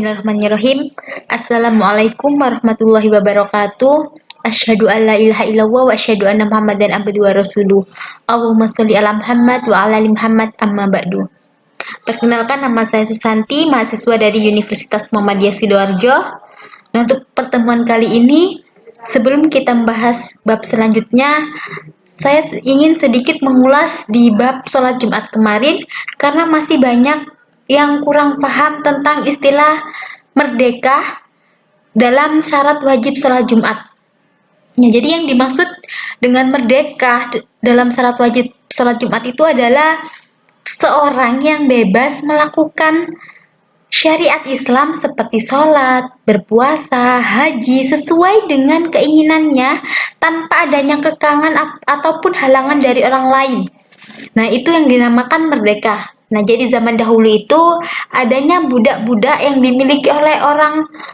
Bismillahirrahmanirrahim. Assalamualaikum warahmatullahi wabarakatuh. Asyhadu an la ilaha illallah wa asyhadu anna Muhammadan abduhu wa rasuluh. Allahumma sholli ala Muhammad wa ala ali Muhammad amma ba'du. Perkenalkan, nama saya Susanti, mahasiswa dari Universitas Muhammadiyah Sidoarjo. Nah, untuk pertemuan kali ini, sebelum kita membahas bab selanjutnya, saya ingin sedikit mengulas di bab sholat Jumat kemarin karena masih banyak yang kurang paham tentang istilah merdeka dalam syarat wajib sholat Jumat. Ya, jadi yang dimaksud dengan merdeka dalam syarat wajib sholat Jumat itu adalah seorang yang bebas melakukan syariat Islam seperti sholat, berpuasa, haji sesuai dengan keinginannya tanpa adanya kekangan ataupun halangan dari orang lain. Nah, itu yang dinamakan merdeka. Nah, jadi zaman dahulu itu adanya budak-budak yang dimiliki oleh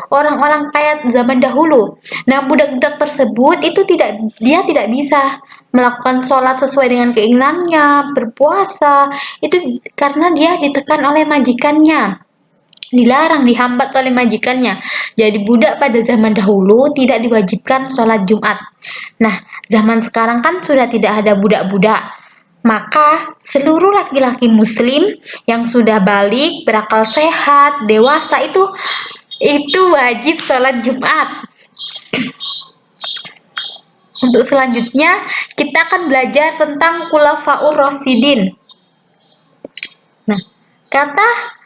orang-orang kaya zaman dahulu. Nah, budak-budak tersebut itu dia tidak bisa melakukan sholat sesuai dengan keinginannya, berpuasa, itu karena dia ditekan oleh majikannya. Dilarang, dihambat oleh majikannya. Jadi budak pada zaman dahulu tidak diwajibkan sholat Jumat. Nah, zaman sekarang kan sudah tidak ada budak-budak. Maka seluruh laki-laki muslim yang sudah balik, berakal sehat, dewasa itu wajib sholat Jumat. Untuk selanjutnya kita akan belajar tentang Khulafaur Rasyidin. Nah, kata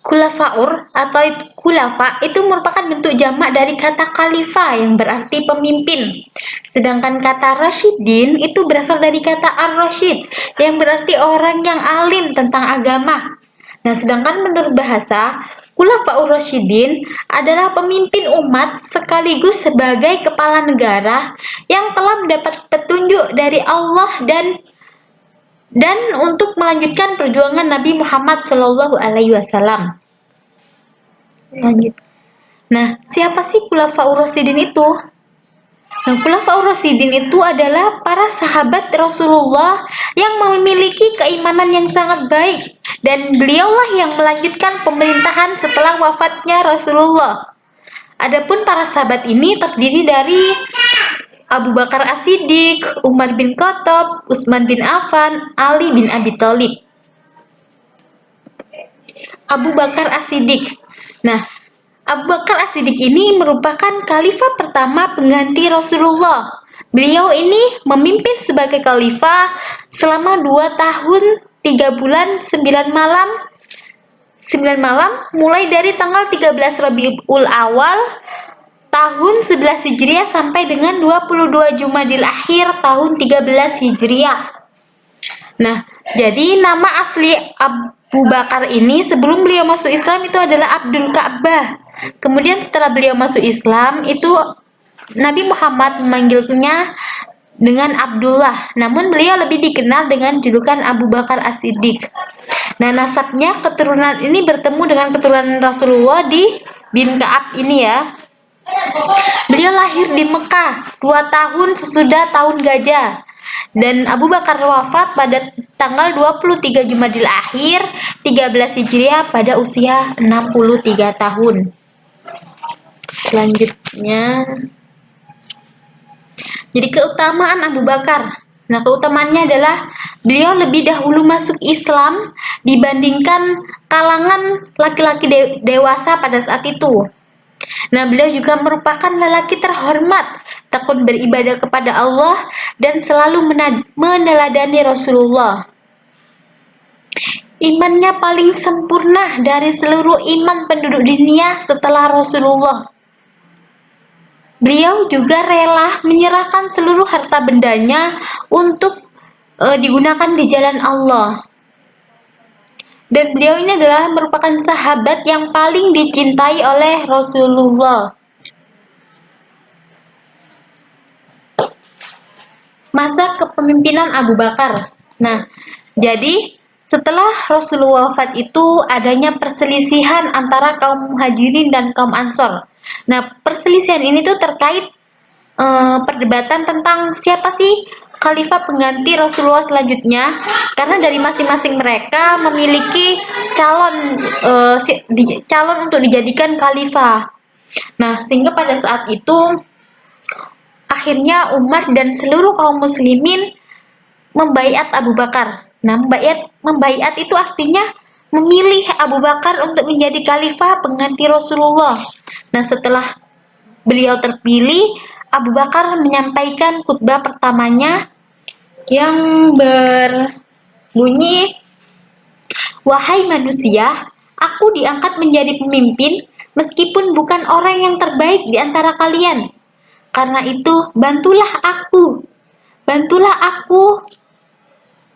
Khulafaur atau khulafa itu merupakan bentuk jamak dari kata khalifah yang berarti pemimpin. Sedangkan kata Rasyidin itu berasal dari kata ar-rasyid yang berarti orang yang alim tentang agama. Nah, sedangkan menurut bahasa, Khulafaur Rasyidin adalah pemimpin umat sekaligus sebagai kepala negara yang telah mendapat petunjuk dari Allah dan untuk melanjutkan perjuangan Nabi Muhammad SAW. Lanjut. Nah, siapa sih Khulafaur Rasyidin itu? Nah, Khulafaur Rasyidin itu adalah para sahabat Rasulullah yang memiliki keimanan yang sangat baik, dan beliaulah yang melanjutkan pemerintahan setelah wafatnya Rasulullah. Adapun para sahabat ini terdiri dari Abu Bakar As-Siddiq, Umar bin Khattab, Utsman bin Affan, Ali bin Abi Thalib. Abu Bakar As-Siddiq. Nah, Abu Bakar As-Siddiq ini merupakan khalifah pertama pengganti Rasulullah. Beliau ini memimpin sebagai khalifah selama 2 tahun 3 bulan 9 malam mulai dari tanggal 13 Rabiul Awal tahun 11 Hijriah sampai dengan 22 Jumadil Akhir tahun 13 Hijriah. Nah, jadi nama asli Abu Bakar ini sebelum beliau masuk Islam itu adalah Abdul Ka'bah. Kemudian setelah beliau masuk Islam itu Nabi Muhammad memanggilnya dengan Abdullah. Namun beliau lebih dikenal dengan julukan Abu Bakar As-Siddiq. Nah, nasabnya keturunan ini bertemu dengan keturunan Rasulullah di bin Ka'ab ini ya. Beliau lahir di Mekah 2 tahun sesudah tahun gajah, dan Abu Bakar wafat pada tanggal 23 Jumadil Akhir 13 Hijriah pada usia 63 tahun. Selanjutnya, jadi keutamaan Abu Bakar. Nah, keutamaannya adalah beliau lebih dahulu masuk Islam dibandingkan kalangan laki-laki dewasa pada saat itu. Nah, beliau juga merupakan lelaki terhormat, tekun beribadah kepada Allah, dan selalu meneladani Rasulullah. Imannya paling sempurna dari seluruh iman penduduk dunia setelah Rasulullah. Beliau juga rela menyerahkan seluruh harta bendanya untuk digunakan di jalan Allah. Dan beliau ini adalah merupakan sahabat yang paling dicintai oleh Rasulullah. Masa kepemimpinan Abu Bakar. Nah, jadi setelah Rasulullah wafat itu adanya perselisihan antara kaum Muhajirin dan kaum Ansor. Nah, perselisihan ini tuh terkait perdebatan tentang siapa sih khalifah pengganti Rasulullah selanjutnya, karena dari masing-masing mereka memiliki calon untuk dijadikan khalifah. Nah, sehingga pada saat itu akhirnya Umar dan seluruh kaum muslimin membaiat Abu Bakar. Nah, membaiat itu artinya memilih Abu Bakar untuk menjadi khalifah pengganti Rasulullah. Nah, setelah beliau terpilih, Abu Bakar menyampaikan khutbah pertamanya yang berbunyi, "Wahai manusia, aku diangkat menjadi pemimpin meskipun bukan orang yang terbaik di antara kalian. Karena itu, bantulah aku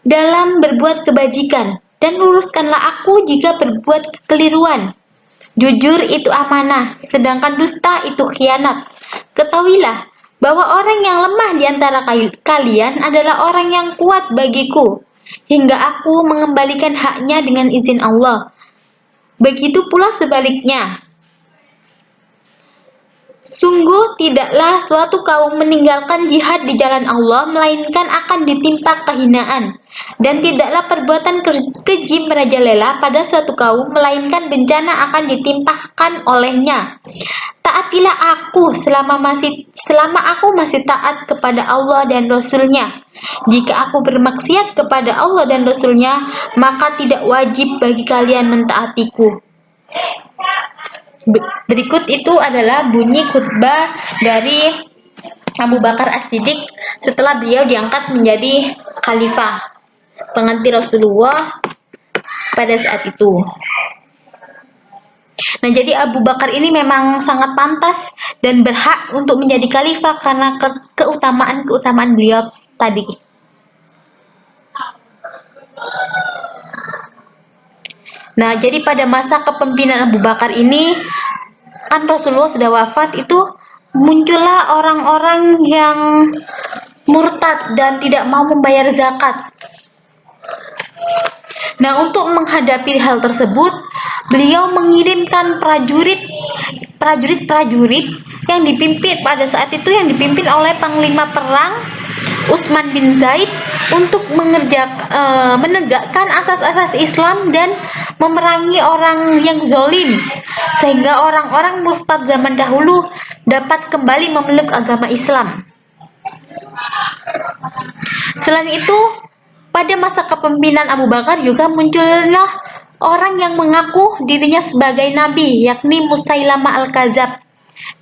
dalam berbuat kebajikan, dan luruskanlah aku jika berbuat kekeliruan. Jujur itu amanah, sedangkan dusta itu khianat. Ketahuilah bahwa orang yang lemah di antara kalian adalah orang yang kuat bagiku, hingga aku mengembalikan haknya dengan izin Allah. Begitu pula sebaliknya. Sungguh tidaklah suatu kaum meninggalkan jihad di jalan Allah, melainkan akan ditimpa kehinaan. Dan tidaklah perbuatan keji merajalela pada suatu kaum, melainkan bencana akan ditimpakan olehnya. Taatilah aku selama aku masih taat kepada Allah dan Rasul-Nya. Jika aku bermaksiat kepada Allah dan Rasul-Nya, maka tidak wajib bagi kalian mentaatiku." Berikut itu adalah bunyi khutbah dari Abu Bakar As-Siddiq setelah beliau diangkat menjadi khalifah pengganti Rasulullah pada saat itu. Nah, jadi Abu Bakar ini memang sangat pantas dan berhak untuk menjadi khalifah karena keutamaan beliau tadi. Nah, jadi pada masa kepemimpinan Abu Bakar ini, kan Rasulullah sudah wafat, itu muncullah orang-orang yang murtad dan tidak mau membayar zakat. Nah, untuk menghadapi hal tersebut, beliau mengirimkan prajurit yang dipimpin pada saat itu oleh Panglima Perang Utsman bin Zaid untuk menegakkan asas-asas Islam dan memerangi orang yang zalim, sehingga orang-orang murtad zaman dahulu dapat kembali memeluk agama Islam. Selain itu, pada masa kepemimpinan Abu Bakar juga muncullah orang yang mengaku dirinya sebagai nabi, yakni Musailamah Al-Kadzab.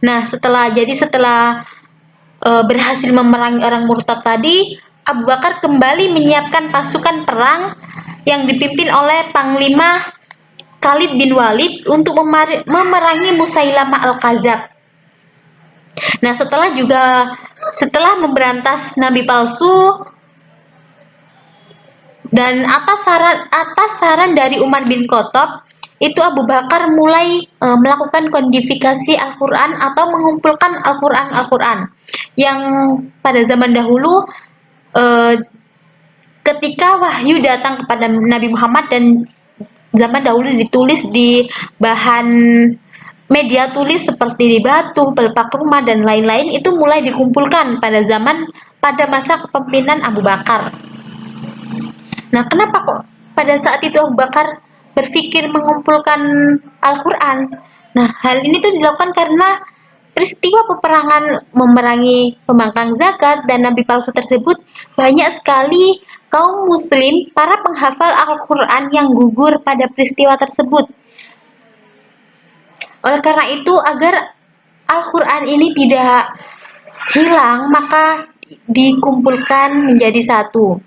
Nah, setelah berhasil memerangi orang murtad tadi, Abu Bakar kembali menyiapkan pasukan perang yang dipimpin oleh Panglima Khalid bin Walid untuk memerangi Musailamah Al-Kadzab. Nah, setelah memberantas nabi palsu dan atas saran dari Umar bin Khattab, itu Abu Bakar mulai melakukan kodifikasi Al-Quran atau mengumpulkan Al-Quran yang pada zaman dahulu ketika wahyu datang kepada Nabi Muhammad dan zaman dahulu ditulis di bahan media tulis seperti di batu, pelpak rumah dan lain-lain, itu mulai dikumpulkan pada masa kepemimpinan Abu Bakar. Nah, kenapa kok pada saat itu Abu Bakar berpikir mengumpulkan Al-Quran? Nah, hal ini tuh dilakukan karena peristiwa peperangan memerangi pembangkang zakat dan nabi palsu tersebut, banyak sekali kaum muslim, para penghafal Al-Quran yang gugur pada peristiwa tersebut. Oleh karena itu, agar Al-Quran ini tidak hilang, maka dikumpulkan menjadi satu.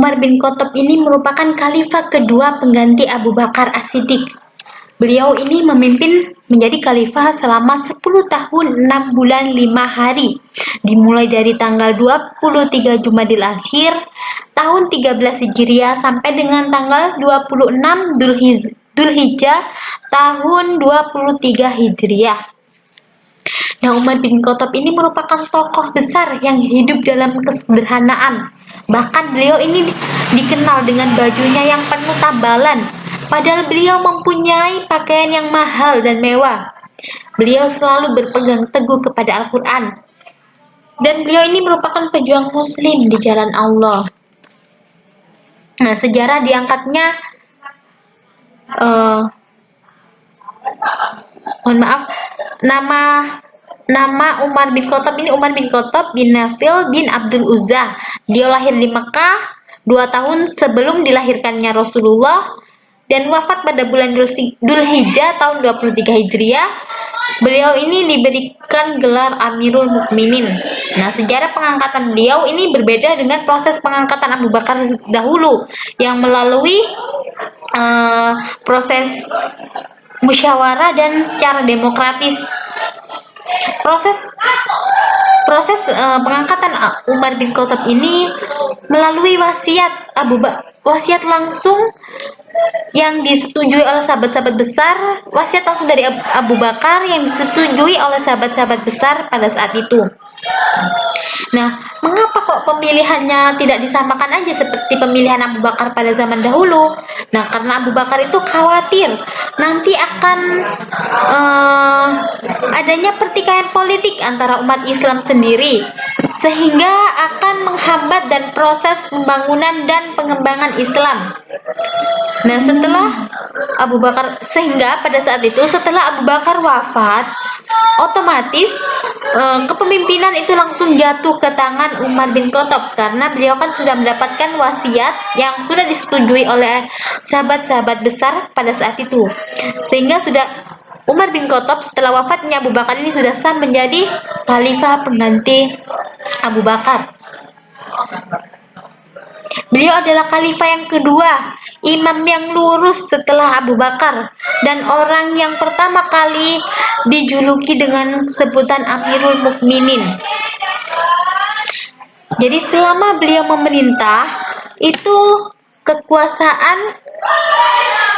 Umar bin Khattab ini merupakan khalifah kedua pengganti Abu Bakar As-Siddiq. Beliau ini memimpin menjadi khalifah selama 10 tahun 6 bulan 5 hari, dimulai dari tanggal 23 Jumadil Akhir tahun 13 Hijriah sampai dengan tanggal 26 Dzulhijjah tahun 23 Hijriah. Nah, Umar bin Khattab ini merupakan tokoh besar yang hidup dalam kesederhanaan. Bahkan beliau ini dikenal dengan bajunya yang penuh tambalan, Padahal beliau mempunyai pakaian yang mahal dan mewah. Beliau selalu berpegang teguh kepada Al-Quran. Dan beliau ini merupakan pejuang muslim di jalan Allah. Nah, sejarah diangkatnya, mohon maaf, nama nama Umar bin Khattab ini Umar bin Khattab bin Nafil bin Abdul Uzza. Beliau lahir di Mekah 2 tahun sebelum dilahirkannya Rasulullah dan wafat pada bulan Dzulhijjah tahun 23 Hijriah. Beliau ini diberikan gelar Amirul Mukminin. Nah, sejarah pengangkatan beliau ini berbeda dengan proses pengangkatan Abu Bakar dahulu yang melalui proses musyawarah dan secara demokratis. Proses pengangkatan Umar bin Khattab ini melalui wasiat langsung yang disetujui oleh sahabat-sahabat besar, wasiat langsung dari Abu Bakar yang disetujui oleh sahabat-sahabat besar pada saat itu. Nah, mengapa kok pemilihannya tidak disamakan aja seperti pemilihan Abu Bakar pada zaman dahulu? Nah, karena Abu Bakar itu khawatir nanti akan adanya pertikaian politik antara umat Islam sendiri, sehingga akan menghambat dan proses pembangunan dan pengembangan Islam. Nah, sehingga pada saat itu setelah Abu Bakar wafat, otomatis kepemimpinan itu langsung jatuh ke tangan Umar bin Khattab karena beliau kan sudah mendapatkan wasiat yang sudah disetujui oleh sahabat-sahabat besar pada saat itu. Sehingga Umar bin Khattab setelah wafatnya Abu Bakar ini sudah sah menjadi khalifah pengganti Abu Bakar. Beliau adalah khalifah yang kedua, imam yang lurus setelah Abu Bakar, dan orang yang pertama kali dijuluki dengan sebutan Amirul Mukminin. Jadi selama beliau memerintah, kekuasaan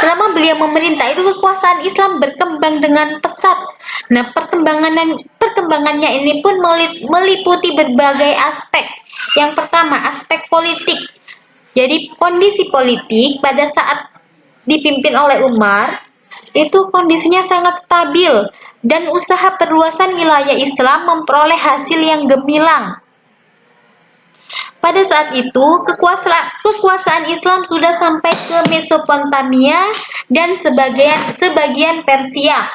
kekuasaan Islam berkembang dengan pesat. Nah, perkembangannya ini pun meliputi berbagai aspek. Yang pertama, aspek politik. Jadi kondisi politik pada saat dipimpin oleh Umar itu kondisinya sangat stabil dan usaha perluasan wilayah Islam memperoleh hasil yang gemilang. Pada saat itu kekuasaan Islam sudah sampai ke Mesopotamia dan sebagian Persia.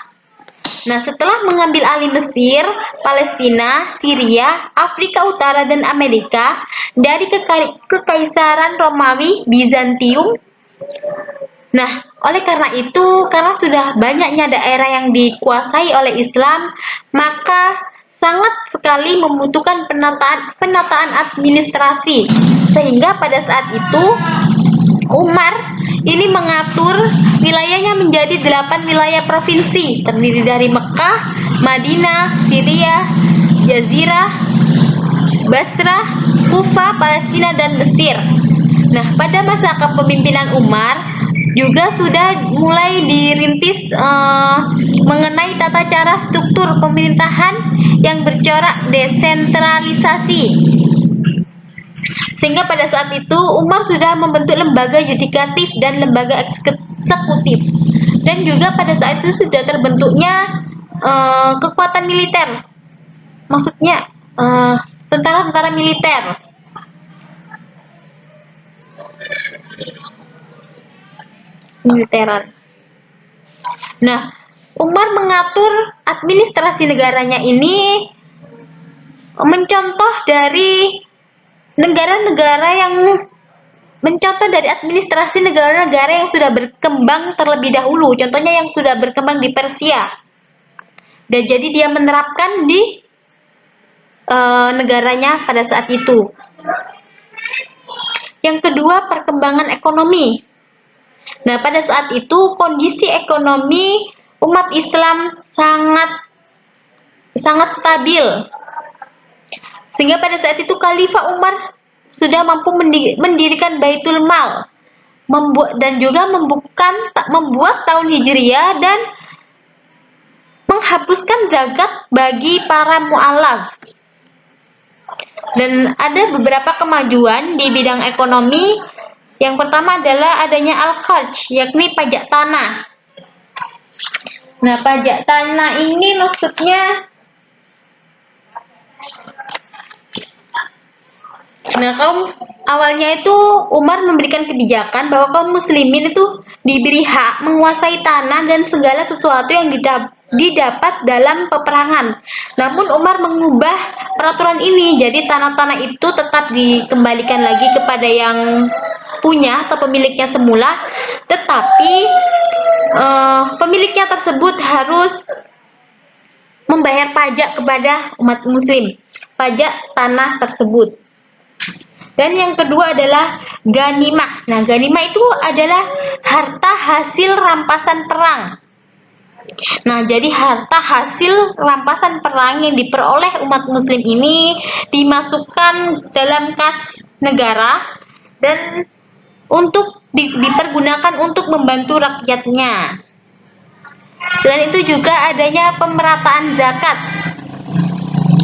Nah, setelah mengambil alih Mesir, Palestina, Syria, Afrika Utara, dan Amerika dari Kekaisaran Romawi Bizantium. Nah, oleh karena itu, karena sudah banyaknya daerah yang dikuasai oleh Islam, maka sangat sekali membutuhkan penataan administrasi. Sehingga pada saat itu Umar ini mengatur wilayahnya menjadi 8 wilayah provinsi terdiri dari Mekah, Madinah, Syria, Jazirah, Basrah, Kufah, Palestina, dan Mesir. Nah, pada masa kepemimpinan Umar juga sudah mulai dirintis mengenai tata cara struktur pemerintahan yang bercorak desentralisasi. Sehingga pada saat itu Umar sudah membentuk lembaga yudikatif dan lembaga eksekutif. Dan juga pada saat itu sudah terbentuknya kekuatan militer. Maksudnya tentara-tentara militer. Militeran. Nah, Umar mengatur administrasi negaranya ini mencontoh dari administrasi negara-negara yang sudah berkembang terlebih dahulu. Contohnya yang sudah berkembang di Persia. Dan jadi dia menerapkan di negaranya pada saat itu. Yang kedua, perkembangan ekonomi. Nah, pada saat itu kondisi ekonomi umat Islam sangat stabil. Sehingga pada saat itu Khalifah Umar sudah mampu mendirikan Baitul Mal dan juga membuat tahun Hijriah dan menghapuskan zakat bagi para mu'alaf. Dan ada beberapa kemajuan di bidang ekonomi Yang pertama adalah adanya al-kharj, yakni pajak tanah. Nah, pajak tanah ini maksudnya, awalnya itu Umar memberikan kebijakan bahwa kaum muslimin itu diberi hak menguasai tanah dan segala sesuatu yang didapat dalam peperangan. Namun Umar mengubah peraturan ini, jadi tanah-tanah itu tetap dikembalikan lagi kepada yang punya atau pemiliknya semula, tetapi pemiliknya tersebut harus membayar pajak kepada umat muslim, pajak tanah tersebut. Dan yang kedua adalah ganimah. Nah, ganimah itu adalah harta hasil rampasan perang. Nah, jadi harta hasil rampasan perang yang diperoleh umat muslim ini dimasukkan dalam kas negara dan untuk dipergunakan untuk membantu rakyatnya. Selain itu juga adanya pemerataan zakat.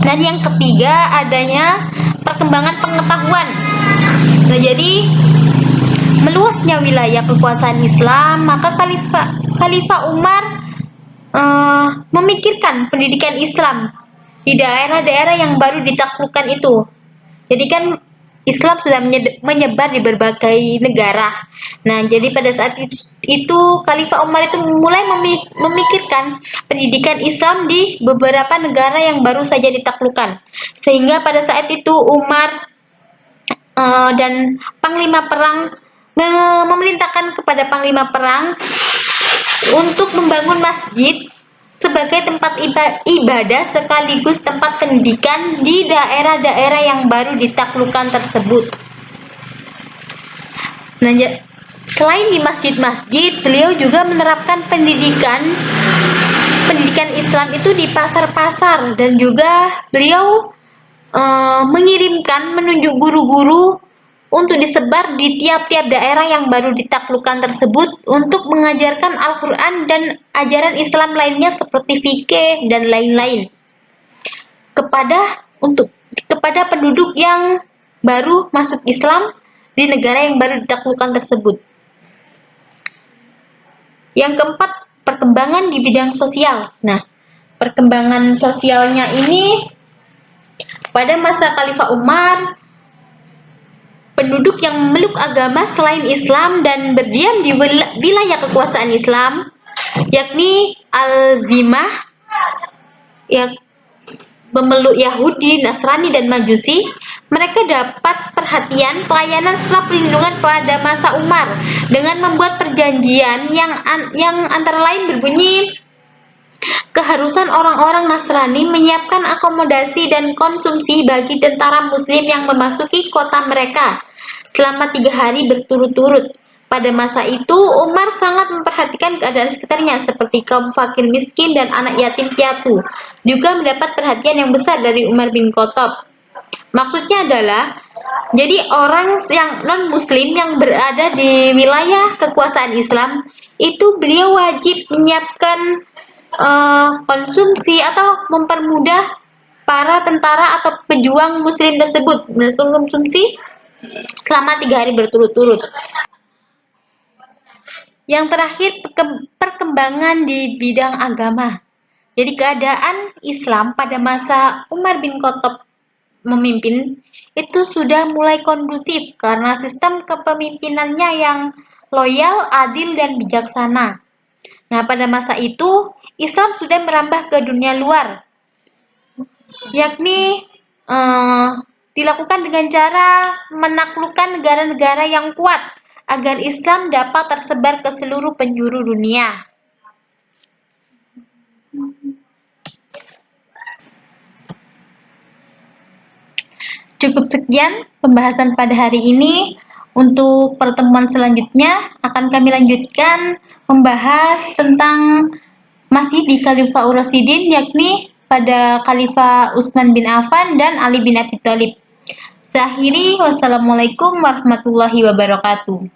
Dan yang ketiga adanya perkembangan pengetahuan. Nah, jadi meluasnya wilayah kekuasaan Islam, maka Khalifah Umar memikirkan pendidikan Islam di daerah-daerah yang baru ditaklukkan itu. Jadi kan Islam sudah menyebar di berbagai negara. Nah, jadi pada saat itu Khalifah Umar itu mulai memikirkan pendidikan Islam di beberapa negara yang baru saja ditaklukkan. Sehingga pada saat itu Umar dan Panglima Perang memerintahkan kepada Panglima Perang untuk membangun masjid sebagai tempat ibadah sekaligus tempat pendidikan di daerah-daerah yang baru ditaklukkan tersebut. Nah, selain di masjid-masjid, beliau juga menerapkan pendidikan Islam itu di pasar-pasar, dan juga beliau menunjuk guru-guru untuk disebar di tiap-tiap daerah yang baru ditaklukkan tersebut untuk mengajarkan Al-Quran dan ajaran Islam lainnya seperti fikih dan lain-lain kepada penduduk yang baru masuk Islam di negara yang baru ditaklukkan tersebut. Yang keempat, perkembangan di bidang sosial. Nah, perkembangan sosialnya ini pada masa Khalifah Umar, penduduk yang memeluk agama selain Islam dan berdiam di wilayah kekuasaan Islam, yakni Al-Zimah, yang memeluk Yahudi, Nasrani, dan Majusi, mereka dapat perhatian, pelayanan serta perlindungan pada masa Umar dengan membuat perjanjian yang antara lain berbunyi, keharusan orang-orang Nasrani menyiapkan akomodasi dan konsumsi bagi tentara Muslim yang memasuki kota mereka selama 3 hari berturut-turut. Pada masa itu, Umar sangat memperhatikan keadaan sekitarnya seperti kaum fakir miskin dan anak yatim piatu. Juga mendapat perhatian yang besar dari Umar bin Khattab. Maksudnya adalah, jadi orang yang non-muslim yang berada di wilayah kekuasaan Islam, itu beliau wajib menyiapkan konsumsi atau mempermudah para tentara atau pejuang muslim tersebut mengkonsumsi selama 3 hari berturut-turut. Yang terakhir, perkembangan di bidang agama. Jadi keadaan Islam pada masa Umar bin Khattab memimpin itu sudah mulai kondusif karena sistem kepemimpinannya yang loyal, adil, dan bijaksana. Nah, pada masa itu Islam sudah merambah ke dunia luar, yakni dilakukan dengan cara menaklukkan negara-negara yang kuat agar Islam dapat tersebar ke seluruh penjuru dunia. Cukup sekian pembahasan pada hari ini. Untuk pertemuan selanjutnya akan kami lanjutkan membahas tentang masih di Khalifah Ur-Rasyidin, yakni pada Khalifah Utsman bin Affan dan Ali bin Abi Thalib. Akhiri, wassalamualaikum warahmatullahi wabarakatuh.